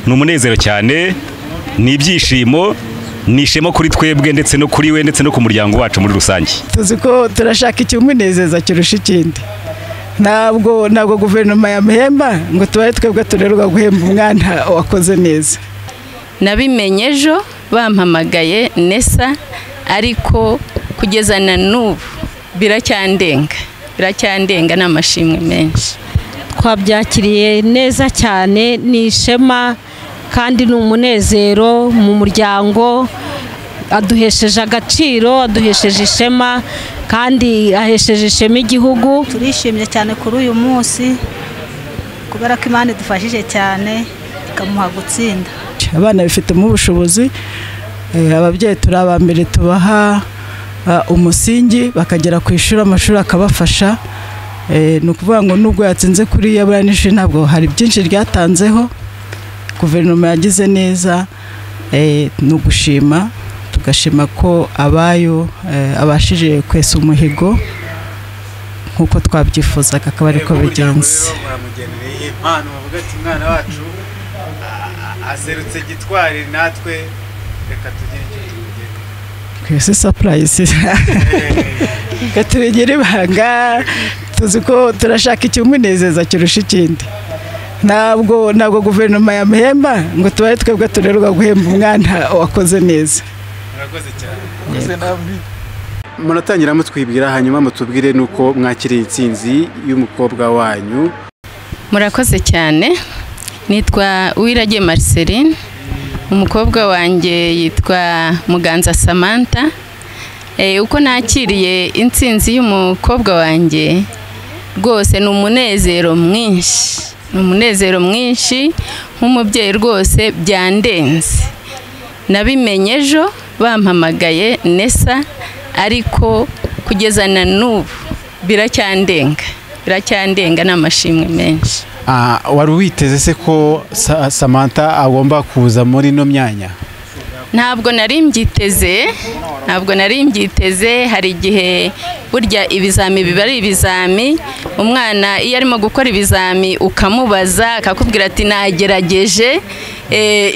Ni umunezero cyane, ni ibyishimo, ni ishema kuri twebwe ndetse no kuri we ndetse no ku muryango wacu muri rusange. Tuzi ko turashaka ikimunezeza kirusha ikindi. Ntabwo guverinoma yamuhemba ngo tubaye twebwe turerwa guhemba umwana wakoze neza. Nabimenye ejo bampamagaye Nesa, ariko kugeza na n'ubu biracyandenga n'amashimwe menshi. Twabyakiriye neza cyane, ni ishema kandi ni umunezero mu muryango, aduhesheje agaciro, aduhesheje ishema kandi ahesheje ishema igihugu. Turishimye cyane kuri uyu munsi kubera ko Imana idufashije cyane ikamuha gutsinda. Abana bifitemo ubushobozi, ababyeyi turi abambere tubaha umusingi bakagera ku ishuri, amashuri akabafasha. Ni ukuvuga ngo nubwo yatsinze kuri ya buranisha ntabwo hari byinshi ryatanzeho. Guverinoma yagize neza, ni ugushima, tugashima ko abayo abashije kwesa umuhigo nk'uko twabyifuzaga akaba ariko bigenze. Impano bavuga ati mwana wacu aserutse gitwari, natwe reka tugire icyo tugire. Kwese surprise. Reka tubigire ibanga, tuzi ko turashaka ikimunezeza kirusha ikindi. Ntabwo guverinoma yamuhemba ngo tubaye twebwe turerwa guhemba umwana wakoze neza. Murakoze cyane. Muratangira mutwibwira hanyuma mutubwire nuko mwakiriye intsinzi y'umukobwa wanyu. Murakoze cyane. Nitwa Uwiragiye Marceline, umukobwa wanjye yitwa Muganza Samantha. Uko nakiriye intsinzi y'umukobwa wanjye rwose ni umunezero mwinshi, nk'umubyeyi rwose byandenze. Nabimenye ejo bampamagaye Nesa, ariko kugeza na n'ubu biracyandenga n'amashimwe menshi. Wari witeze se ko Samantha agomba kuza muri no myanya? Ntabwo nari mbyiteze. Hari igihe burya ibizami biba ari ibizami, umwana iyo arimo gukora ibizami ukamubaza akakubwira ati nagerageje.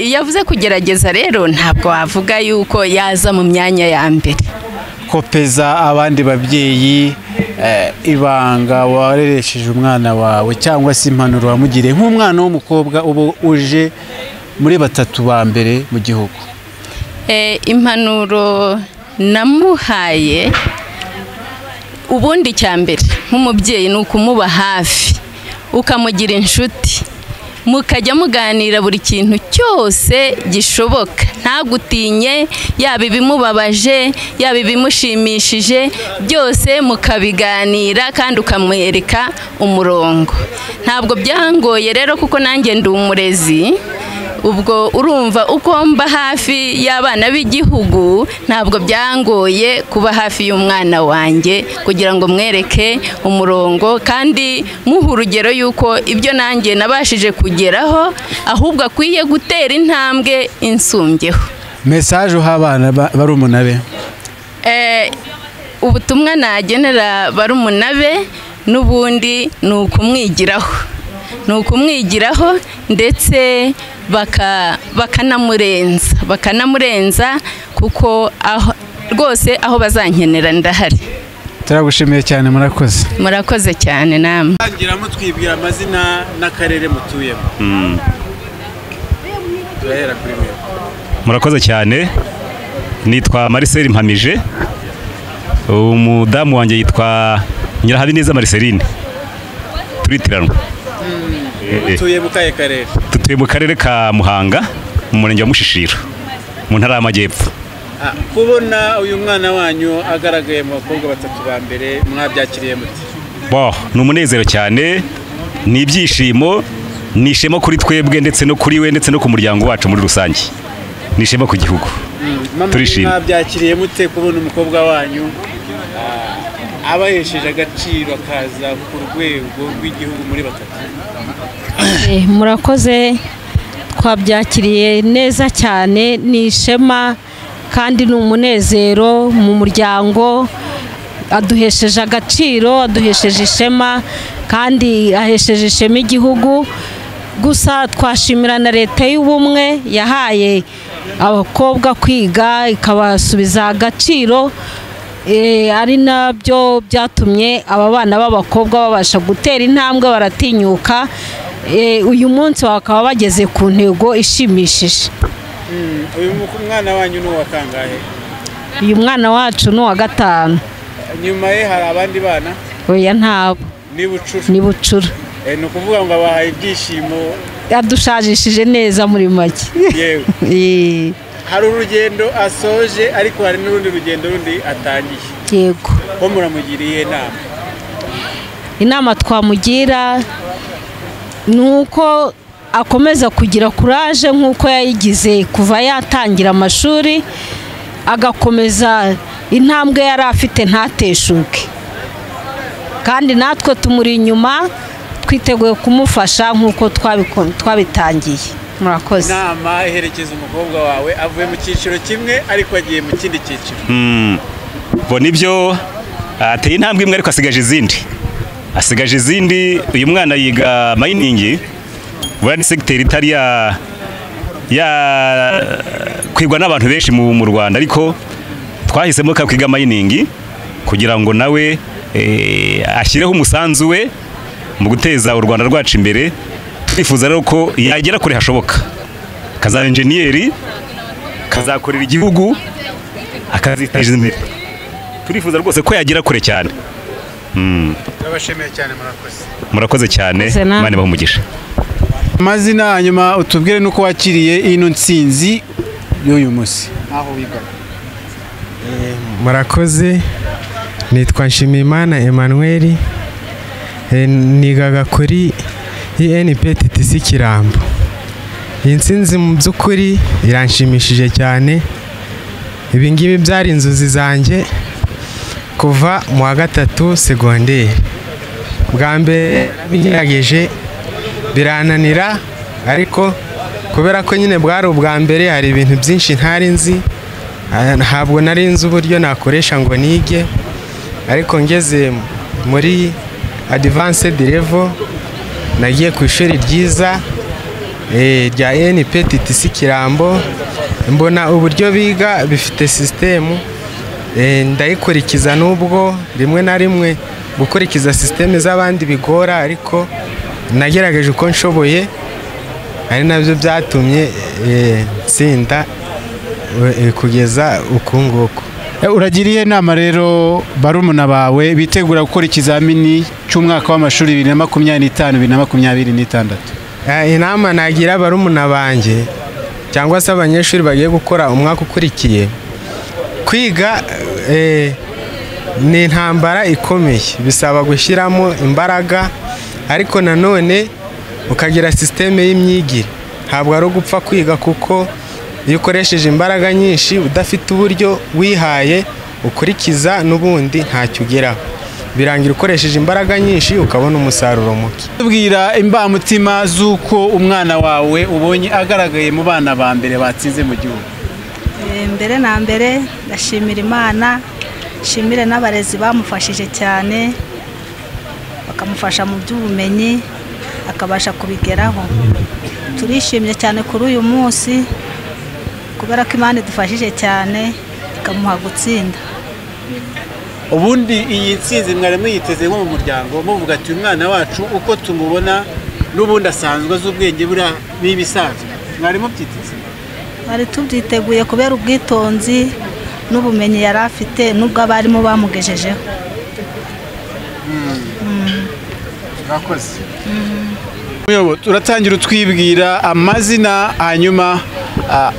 Iyo avuze kugerageza rero ntabwo wavuga yuko yaza mu myanya ya mbere. Kopeza abandi babyeyi ibanga wareresheje umwana wawe cyangwa se impanuro wamugiriye nk'umwana w'umukobwa ubu uje muri batatu ba mbere mu gihugu. Impanuro namuhaye ubundi cya mbere nk'umubyeyi ni ukumuba hafi, ukamugira inshuti, mukajya muganira buri kintu cyose gishoboka, ntagutinye, yaba ibimubabaje yaba ibimushimishije, byose mukabiganira kandi ukamwereka umurongo. Ntabwo byangoye rero kuko nanjye ndi umurezi, ubwo urumva uko mba hafi y'abana b'igihugu, ntabwo byangoye kuba hafi y'umwana wanjye kugira ngo mwereke umurongo kandi muha urugero yuko ibyo nanjye nabashije kugeraho ahubwo akwiye gutera intambwe insumbyeho. Message uha abana barumuna be? Ubutumwa nagenera barumuna be n'ubundi ni ukumwigiraho ndetse bakanamurenza kuko rwose aho bazankenera ndahari. Turagushimiye cyane, murakoze. Murakoze cyane namwe. Tangira mutwibwira amazina n'akarere mutuyemo. Turahera kuri mwe. Murakoze cyane. Nitwa Marcel Mpamije, umudamu wanjye yitwa Nyirahabineza Marceline. Turitiranwa. Tuye mu kahe karere? Tutuye mu karere ka Muhanga mu murenge wa Mushishiro mu ntara y'Amajyepfo. Kubona uyu mwana wanyu agaragaye mu bakobwa batatu ba mbere mwabyakiriye muti? Ni umunezero cyane, ni ibyishimo, ni ishema kuri twebwe ndetse no kuri we ndetse no ku muryango wacu muri rusange. Ni ishema ku gihugu. Turishimye. Mwabyakiriye mute kubona umukobwa wanyu abahesheje agaciro akaza ku rwego rw'igihugu muri batatu? Murakoze. Twabyakiriye neza cyane, ni ishema kandi ni umunezero mu muryango, aduhesheje agaciro, aduhesheje ishema kandi ahesheje ishema igihugu. gusa twashimira na leta y'ubumwe yahaye abakobwa kwiga ikabasubiza agaciro, ari nabyo byatumye aba bana b'abakobwa babasha gutera intambwe baratinyuka, uyu munsi bakaba bageze ku ntego ishimishije. uyu mwana wanyu ni uwa kangahe? Uyu mwana wacu ni uwa 5. nyuma ye hari abandi bana? Oya ntabo. Ni bucura. ni ukuvuga ngo abahaye ibyishimo, yadushajishije neza muri make. yewe hari urugendo asoje ariko hari n'urundi rugendo rundi atangiye. Yego. ko muramugiriye inama twamugira ni uko akomeza kugira kuraje nk'uko yayigize kuva yatangira amashuri, agakomeza intambwe yari afite ntateshuke, kandi natwe tumuri inyuma twiteguye kumufasha nk'uko twabitangiye. Murakoze. Inama iherekeza umukobwa wawe avuye mu cyiciro kimwe ariko agiye mu kindi cyiciro. Bo nibyo ateye intambwe imwe ariko asigaje izindi. Uyu mwana yiga mining, buri secteur itari ya kwigwa n'abantu benshi mu Rwanda, ariko twahisemo ko kwiga mining kugira ngo nawe ashyireho umusanzu we mu guteza u Rwanda rwacu imbere. Twifuza rero ko yagera kure hashoboka, kazaba engineer, kazakorera igihugu, akaziteza imbere. Turifuza rwose ko yagira kure cyane. Ndabashimiye cyane, murakoze. Murakoze cyane, Imana ibahe umugisha. Amazina hanyuma utubwire nuko wakiriye ino ntsinzi y'uyu munsi aho wiga. Murakoze, nitwa Nshimiyimana Emmanuel, nigaga kuri INPTTC Kirambo. Iyi ntsinzi mu by'ukuri iranshimishije cyane. Ibi ngibi byari inzozi zanjye kuva mu wa 3 segonderi. Bwa mbere bigerageje birananira, ariko kubera ko nyine bwari ubwa mbere hari ibintu byinshi ntari nzi, ntabwo nari nzi uburyo nakoresha ngo nige, ariko ngeze muri advanced level nagiye ku ishuri ryiza rya INPTTC Kirambo, mbona uburyo biga bifite system, ndayikurikiza nubwo rimwe na rimwe gukurikiza system z'abandi bigora, ariko nagerageje uko nshoboye, ari nabyo byatumye tsinda kugeza uku nguku. Uragiriye inama rero barumuna bawe bitegura gukora ikizamini cy'umwaka w'amashuri 2025-2026? Inama nagira barumuna banjye cyangwa se abanyeshuri bagiye gukora umwaka ukurikiye, kwiga ni intambara ikomeye, bisaba gushyiramo imbaraga, ariko nanone ukagira systeme y'imyigire. Ntabwo ari ugupfa kwiga, kuko iyo ukoresheje imbaraga nyinshi udafite uburyo wihaye ukurikiza, n'ubundi ntacyo ugeraho. Birangira ukoresheje imbaraga nyinshi ukabona umusaruro muke. Tubwira imbamutima z'uko umwana wawe ubonye agaragaye mu bana ba mbere batsinze mu gihugu. Mbere na mbere ndashimira Imana, shimire n'abarezi bamufashije cyane, bakamufasha mu by'ubumenyi akabasha kubigeraho. Turishimye cyane kuri uyu munsi kubera ko Imana idufashije cyane ikamuha gutsinda. Ubundi iyi ntsinzi mwari mwiteze nko mu muryango muvuga ati umwana wacu uko tumubona n'ubundi asanzwe az'ubwenge bura n'ibisanzwe, mwari mubyiteze? Bari tubyiteguye kubera ubwitonzi n'ubumenyi yari afite n'ubwo abarimu bamugejejeho. Murakoze. Turatangira utwibwira amazina, hanyuma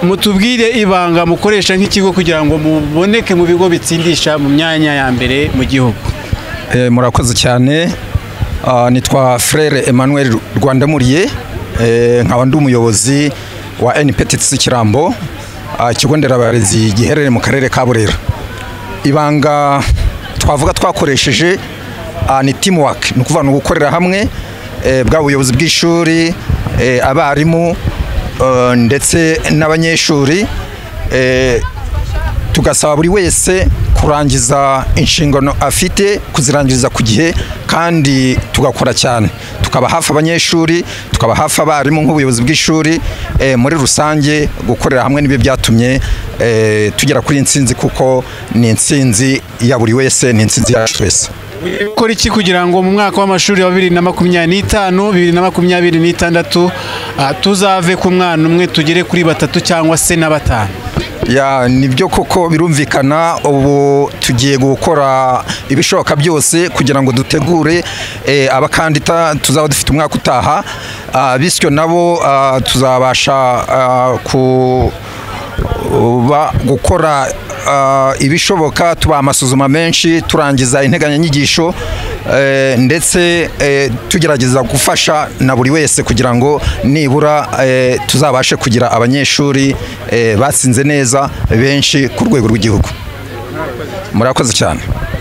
mutubwire ibanga mukoresha nk'ikigo kugira ngo muboneke mu bigo bitsindisha mu myanya ya mbere mu gihugu. Murakoze cyane. Nitwa Frere Emmanuel Rwandamuriye, nkaba ndi umuyobozi wa INPTTC Kirambo, ikigo nderabarezi giherereye mu karere ka Burera. Ibanga twavuga twakoresheje ni teamwork, ni ukuvuga ngo gukorera hamwe, bwa buyobozi bw'ishuri, abarimu ndetse n'abanyeshuri, tugasaba buri wese kurangiza inshingano afite, kuzirangiriza ku gihe, kandi tugakora cyane. tukaba hafi abanyeshuri, tukaba hafi abarimu nk'ubuyobozi bw'ishuri, muri rusange gukorera hamwe n'ibyo byatumye tugera kuri intsinzi, kuko ni intsinzi ya buri wese, ni intsinzi yacu twese. Ukora iki kugira ngo mu mwaka w'amashuri wa 2025 2026 tuzave ku mwana umwe tugere kuri 3 cyangwa se na 5? Ya nibyo koko birumvikana, ubu tugiye gukora ibishoboka byose kugira ngo dutegure abakandida tuzaba dufite umwaka utaha, bityo nabo tuzabasha gukora ibishoboka, tuba amasuzuma menshi, turangiza integanyanyigisho, ndetse tugerageza gufasha na buri wese kugira ngo nibura tuzabashe kugira abanyeshuri batsinze neza benshi ku rwego rw'igihugu. Murakoze cyane.